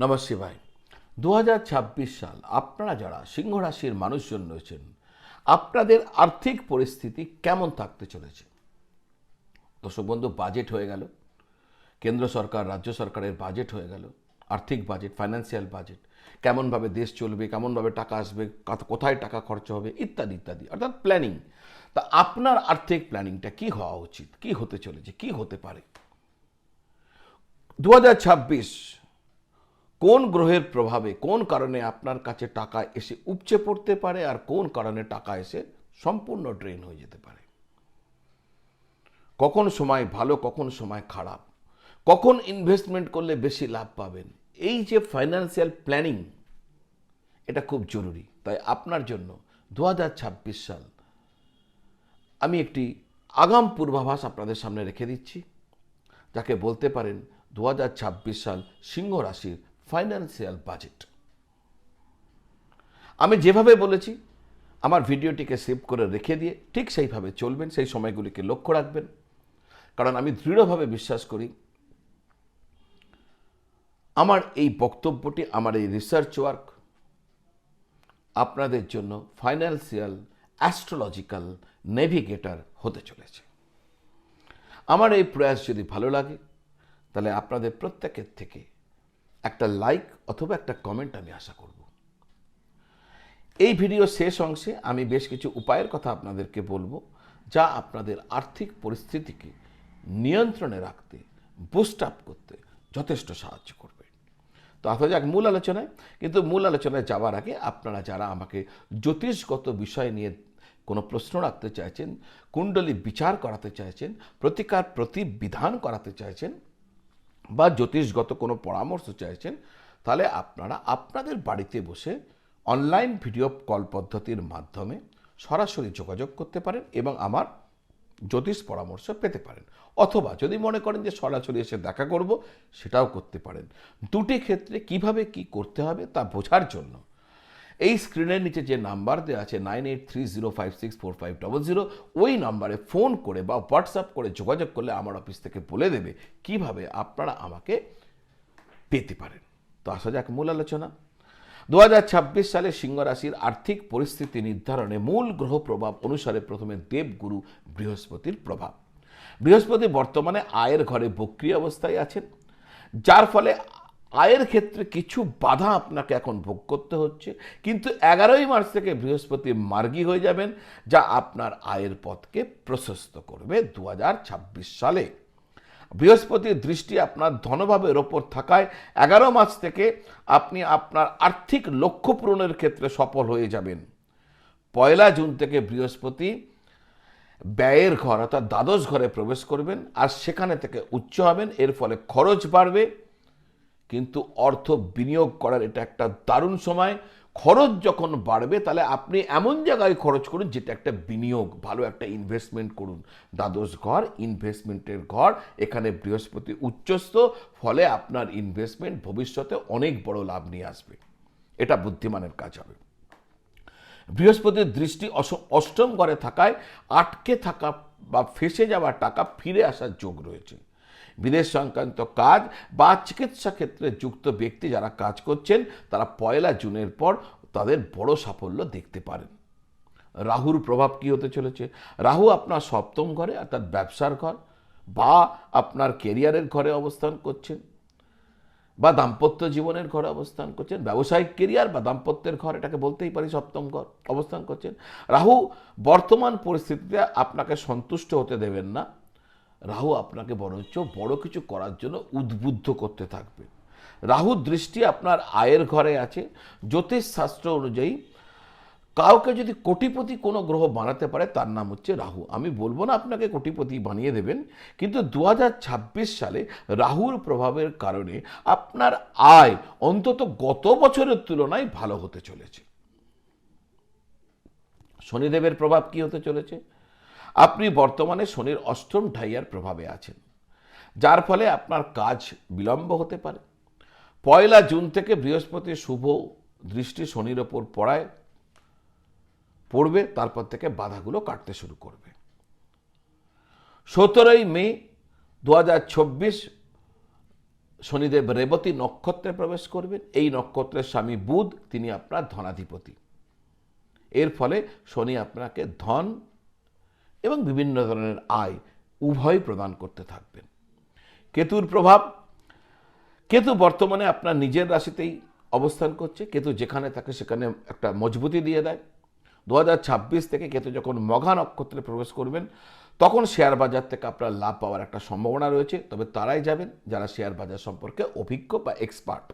নমস্তে ভাই। ২০২৬ সাল আপনারা যারা সিংহ রাশির মানুষজন রয়েছেন, আপনাদের আর্থিক পরিস্থিতি কেমন থাকতে চলেছে? দর্শক বন্ধু, বাজেট হয়ে গেল, কেন্দ্র সরকার রাজ্য সরকারের বাজেট হয়ে গেল, আর্থিক বাজেট, ফাইন্যান্সিয়াল বাজেট, কেমনভাবে দেশ চলবে, কেমনভাবে টাকা আসবে, কোথায় টাকা খরচ হবে, ইত্যাদি ইত্যাদি, অর্থাৎ প্ল্যানিং। তা আপনার আর্থিক প্ল্যানিংটা কি হওয়া উচিত, কি হতে চলেছে, কি হতে পারে? ২০২৬ কোন গ্রহের প্রভাবে, কোন কারণে আপনার কাছে টাকা এসে উপচে পড়তে পারে, আর কোন কারণে টাকা এসে সম্পূর্ণ ড্রেন হয়ে যেতে পারে? কখন সময় ভালো, কখন সময় খারাপ, কখন ইনভেস্টমেন্ট করলে বেশি লাভ পাবেন, এই যে ফাইন্যান্সিয়াল প্ল্যানিং, এটা খুব জরুরি। তাই আপনার জন্য ২০২৬ সাল আমি একটি আগাম পূর্বাভাস আপনাদের সামনে রেখে দিচ্ছি, যাকে বলতে পারেন ২০২৬ সাল সিংহ রাশির ফাইন্যান্সিয়াল বাজেট। আমি যেভাবে বলেছি আমার ভিডিওটিকে সেভ করে রেখে দিয়ে ঠিক সেইভাবে চলবেন, সেই সময়গুলিকে লক্ষ্য রাখবেন। কারণ আমি দৃঢ়ভাবে বিশ্বাস করি আমার এই বক্তব্যটি, আমার এই রিসার্চ ওয়ার্ক আপনাদের জন্য ফাইন্যান্সিয়াল অ্যাস্ট্রোলজিক্যাল নেভিগেটর হতে চলেছে। আমার এই প্রয়াস যদি ভালো লাগে তাহলে আপনাদের প্রত্যেকের থেকে একটা লাইক অথবা একটা কমেন্ট আমি আশা করব। এই ভিডিও শেষ অংশে আমি বেশ কিছু উপায়ের কথা আপনাদেরকে বলবো, যা আপনাদের আর্থিক পরিস্থিতিকে নিয়ন্ত্রণে রাখতে, বুস্ট আপ করতে যথেষ্ট সাহায্য করবে। তো আসা যাক মূল আলোচনায়। কিন্তু মূল আলোচনায় যাওয়ার আগে আপনারা যারা আমাকে জ্যোতিষগত বিষয় নিয়ে কোনো প্রশ্ন রাখতে চাইছেন, কুণ্ডলী বিচার করাতে চাইছেন, প্রতিকার প্রতিবিধান করাতে চাইছেন, বা জ্যোতিষগত কোনো পরামর্শ চাইছেন, তাহলে আপনারা আপনাদের বাড়িতে বসে অনলাইন ভিডিও কল পদ্ধতির মাধ্যমে সরাসরি যোগাযোগ করতে পারেন এবং আমার জ্যোতিষ পরামর্শ পেতে পারেন। অথবা যদি মনে করেন যে সরাসরি এসে দেখা করব, সেটাও করতে পারেন। দুটি ক্ষেত্রে কিভাবে কি করতে হবে তা বোঝার জন্য এই স্ক্রিনের নিচে যে নাম্বার দেওয়া আছে 9830564500, ওই নাম্বারে ফোন করে বা হোয়াটসঅ্যাপ করে যোগাযোগ করলে আমার অফিস থেকে বলে দেবে কিভাবে আপনারা আমাকে পেতে পারেন। তো আসা যাক মূল আলোচনা। ২০২৬ সালে সিংহ রাশির আর্থিক পরিস্থিতি নির্ধারণে মূল গ্রহ প্রভাব অনুসারে প্রথমে দেবগুরু বৃহস্পতির প্রভাব। বৃহস্পতি বর্তমানে আয়ের ঘরে বক্রী অবস্থায় আছেন, যার ফলে আয়ের ক্ষেত্রে কিছু বাধা আপনাকে এখন ভোগ করতে হচ্ছে। কিন্তু ১১ই মার্চ থেকে বৃহস্পতি মার্গী হয়ে যাবেন, যা আপনার আয়ের পথকে প্রশস্ত করবে। ২০২৬ সালে বৃহস্পতির দৃষ্টি আপনার ধনভাবের ওপর থাকায় ১১ মার্চ থেকে আপনি আপনার আর্থিক লক্ষ্য পূরণের ক্ষেত্রে সফল হয়ে যাবেন। ১ জুন থেকে বৃহস্পতি ব্যয়ের ঘর অর্থাৎ দ্বাদশ ঘরে প্রবেশ করবেন, আর সেখানে থেকে উচ্চ হবেন। এর ফলে খরচ বাড়বে, কিন্তু অর্থ বিনিয়োগ করার এটা একটা দারুণ সময়। খরচ যখন বাড়বে তাহলে আপনি এমন জায়গায় খরচ করুন যেটা একটা বিনিয়োগ, ভালো একটা ইনভেস্টমেন্ট করুন। দ্বাদশ ঘর ইনভেস্টমেন্টের ঘর, এখানে বৃহস্পতি উচ্চস্থ, ফলে আপনার ইনভেস্টমেন্ট ভবিষ্যতে অনেক বড় লাভ নিয়ে আসবে। এটা বুদ্ধিমানের কাজ হবে। বৃহস্পতির দৃষ্টি অষ্টম ঘরে থাকায় আটকে থাকা বা ফেসে যাওয়া টাকা ফিরে আসার যোগ রয়েছে। বিদেশ সংক্রান্ত কাজ বা চিকিৎসা ক্ষেত্রে যুক্ত ব্যক্তি যারা কাজ করছেন, তারা ১ জুনের পর তাদের বড় সাফল্য দেখতে পারেন। রাহুর প্রভাব কি হতে চলেছে? রাহু আপনার সপ্তম ঘরে অর্থাৎ ব্যবসার ঘর বা আপনার কেরিয়ারের ঘরে অবস্থান করছেন, বা দাম্পত্য জীবনের ঘরে অবস্থান করছেন। ব্যবসায়িক কেরিয়ার বা দাম্পত্যের ঘর, এটাকে বলতেই পারি সপ্তম ঘর অবস্থান করছেন। রাহু বর্তমান পরিস্থিতিতে আপনাকে সন্তুষ্ট হতে দেবেন না। রাহু আপনাকে বরঞ্চ বড় কিছু করার জন্য উদ্বুদ্ধ করতে থাকবে। রাহুর দৃষ্টি আপনার আয়ের ঘরে আছে। জ্যোতিষ শাস্ত্র অনুযায়ী কাউকে যদি কোটিপতি কোনো গ্রহ বানাতে পারে তার নাম হচ্ছে রাহু। আমি বলবো না আপনাকে কোটিপতি বানিয়ে দেবেন, কিন্তু ২০২৬ সালে রাহুর প্রভাবের কারণে আপনার আয় অন্তত গত বছরের তুলনায় ভালো হতে চলেছে। শনিদেবের প্রভাব কি হতে চলেছে? আপনি বর্তমানে শনির অষ্টম ঢাইয়ার প্রভাবে আছেন, যার ফলে আপনার কাজ বিলম্ব হতে পারে। ১ জুন থেকে বৃহস্পতির শুভ দৃষ্টি শনির ওপর পড়বে, তারপর থেকে বাধাগুলো কাটতে শুরু করবে। ১৭ই মে ২০২৬ শনিদেব রেবতী নক্ষত্রে প্রবেশ করবেন। এই নক্ষত্রের স্বামী বুধ, তিনি আপনার ধনাধিপতি। এর ফলে শনি আপনাকে ধন এবং বিভিন্ন ধরনের আয় উভয় প্রদান করতে থাকবেন। কেতুর প্রভাব, কেতু বর্তমানে আপনার নিজের রাশিতেই অবস্থান করছে। কেতু যেখানে থাকে সেখানে একটা মজবুতি দিয়ে দেয়। 2026 থেকে কেতু যখন মঘা নক্ষত্রে প্রবেশ করবেন, তখন শেয়ার বাজার থেকে আপনার লাভ পাওয়ার একটা সম্ভাবনা রয়েছে। তবে তারাই যাবেন যারা শেয়ার বাজার সম্পর্কে অভিজ্ঞ বা এক্সপার্ট।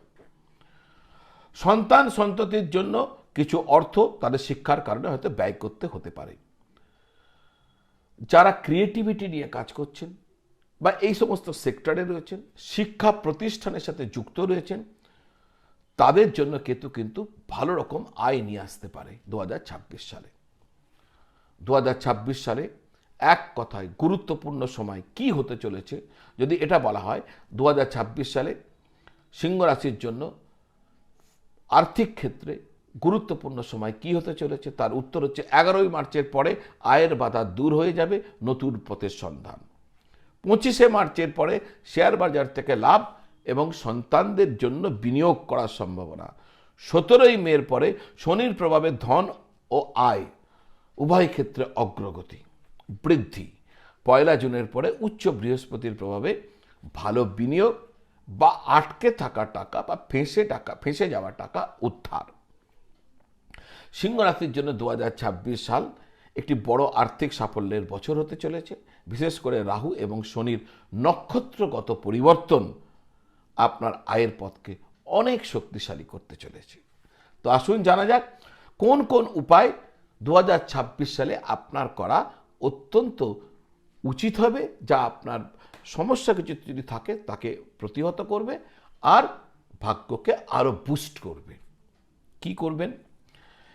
সন্তান সন্ততির জন্য কিছু অর্থ তাদের শিক্ষার কারণে হয়তো ব্যয় করতে হতে পারে। যারা ক্রিয়েটিভিটি নিয়ে কাজ করছেন বা এই সমস্ত সেক্টরে রয়েছেন, শিক্ষা প্রতিষ্ঠানের সাথে যুক্ত রয়েছেন, তাদের জন্য কেতু কিন্তু ভালো রকম আয় নিয়ে আসতে পারে 2026 সালে। 2026 সালে এক কথায় গুরুত্বপূর্ণ সময় কি হতে চলেছে যদি এটা বলা হয়, 2026 সালে সিংহ রাশির জন্য আর্থিক ক্ষেত্রে গুরুত্বপূর্ণ সময় কি হতে চলেছে, তার উত্তর হচ্ছে 11ই মার্চের পরে আয়ের বাধা দূর হয়ে যাবে, নতুন পথের সন্ধান। 25শে মার্চের পরে শেয়ার বাজার থেকে লাভ এবং সন্তানদের জন্য বিনিয়োগ করার সম্ভাবনা। 17ই মের পরে শনির প্রভাবে ধন ও আয় উভয় ক্ষেত্রে অগ্রগতি বৃদ্ধি। 1 জুনের পরে উচ্চ বৃহস্পতির প্রভাবে ভালো বিনিয়োগ বা আটকে থাকা টাকা বা ফেঁসে যাওয়া টাকা উদ্ধার। সিংহ রাশির জন্য 2026 সাল একটি বড় আর্থিক সাফল্যের বছর হতে চলেছে। বিশেষ করে রাহু এবং শনির নক্ষত্রগত পরিবর্তন আপনার আয়ের পথকে অনেক শক্তিশালী করতে চলেছে। তো আসুন জানা যাক কোন কোন উপায় 2026 সালে আপনার করা অত্যন্ত উচিত হবে, যা আপনার সমস্যা কিছু যদি থাকে তাকে প্রতিহত করবে আর ভাগ্যকে আরও বুস্ট করবে। কি করবেন?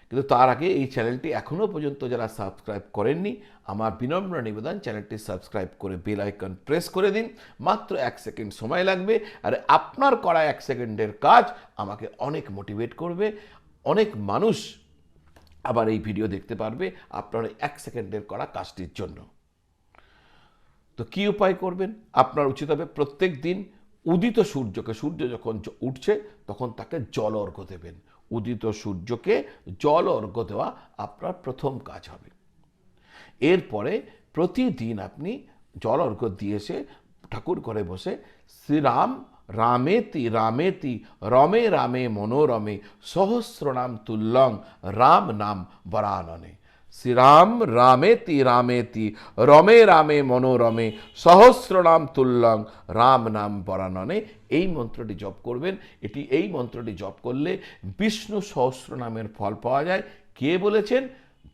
কিন্তু তার আগে এই চ্যানেলটি এখনও পর্যন্ত যারা সাবস্ক্রাইব করেননি, আমার বিনম্র নিবেদন চ্যানেলটি সাবস্ক্রাইব করে বেল আইকন প্রেস করে দিন। মাত্র 1 সেকেন্ড সময় লাগবে, আর আপনার করা 1 সেকেন্ডের কাজ আমাকে অনেক মোটিভেট করবে। অনেক মানুষ আবার এই ভিডিও দেখতে পারবে আপনার 1 সেকেন্ডের করা কাজটির জন্য। তো কি উপায় করবেন? আপনার উচিত হবে প্রত্যেক দিন উদিত সূর্যকে, সূর্য যখন উঠছে তখন তাকে জল অর্ঘ্য দেবেন। উদিত সূর্যকে জল অর্ঘ্য দেওয়া আপনার প্রথম কাজ হবে। এরপরে প্রতিদিন আপনি জল অর্ঘ্য দিয়ে এসে ঠাকুর ঘরে বসে শ্রীরাম রামেতি রামেতি রমে রামে মনোরমে সহস্রনাম তুল্যং রাম নাম বরাননে। শ্রীরাম রামেতি রামেতি রমে রামে মনোরমে সহস্রনাম তুল্যং রাম নাম বরাননে। এই মন্ত্রটি জপ করবেন। এই মন্ত্রটি জপ করলে বিষ্ণু সহস্রনামের ফল পাওয়া যায়। কে বলেছেন?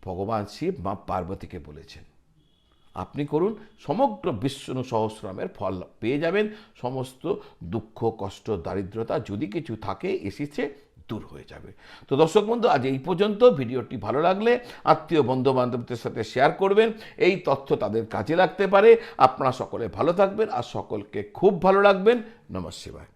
ভগবান শিব মা পার্বতীকে বলেছেন। আপনি করুন, সমগ্র বিষ্ণু সহস্রনামের ফল পেয়ে যাবেন। সমস্ত দুঃখ কষ্ট দারিদ্রতা যদি কিছু থাকে এসেছে দূর হয়ে যাবে। তো দর্শক বন্ধু, আজ এই পর্যন্ত। ভিডিওটি ভালো লাগলে আত্মীয় বন্ধু বান্ধবদের সাথে শেয়ার করবেন। এই তথ্য তাদের কাজে লাগতে পারে। আপনারা সকলে ভালো থাকবেন আর সকলকে খুব ভালো রাখবেন। নমঃ শিবায়।